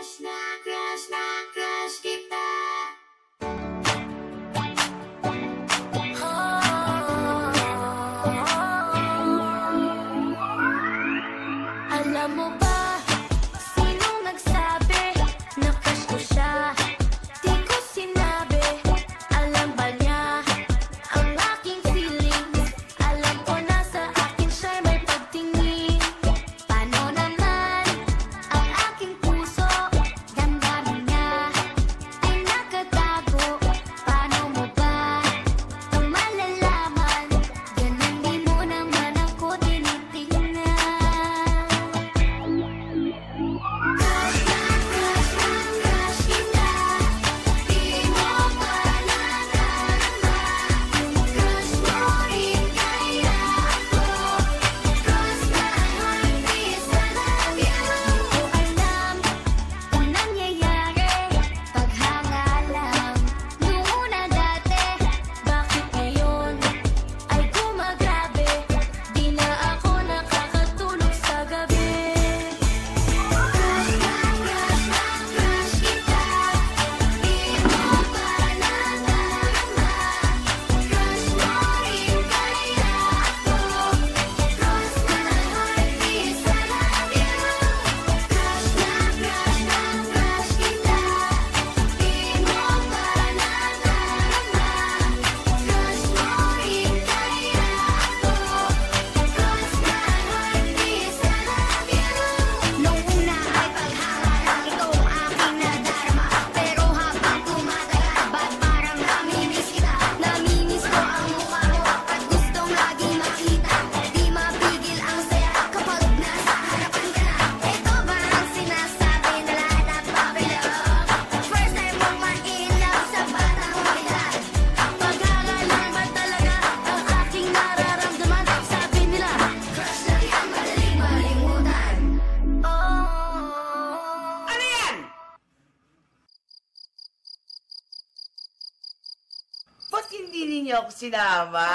crush kita. Alam mo ba, sinong nagsabi na crush ko siya? Di ko sinabi, alam ba niya ang aking feelings? Alam ko na sa akin siya'y may pagtingin. Paano naman ang aking puso? Damdamin niya ay nakatago. Paano mo ba ito malalaman? Ganun di mo naman ako tinitingnan. Ba't hindi ninyo ako sinama?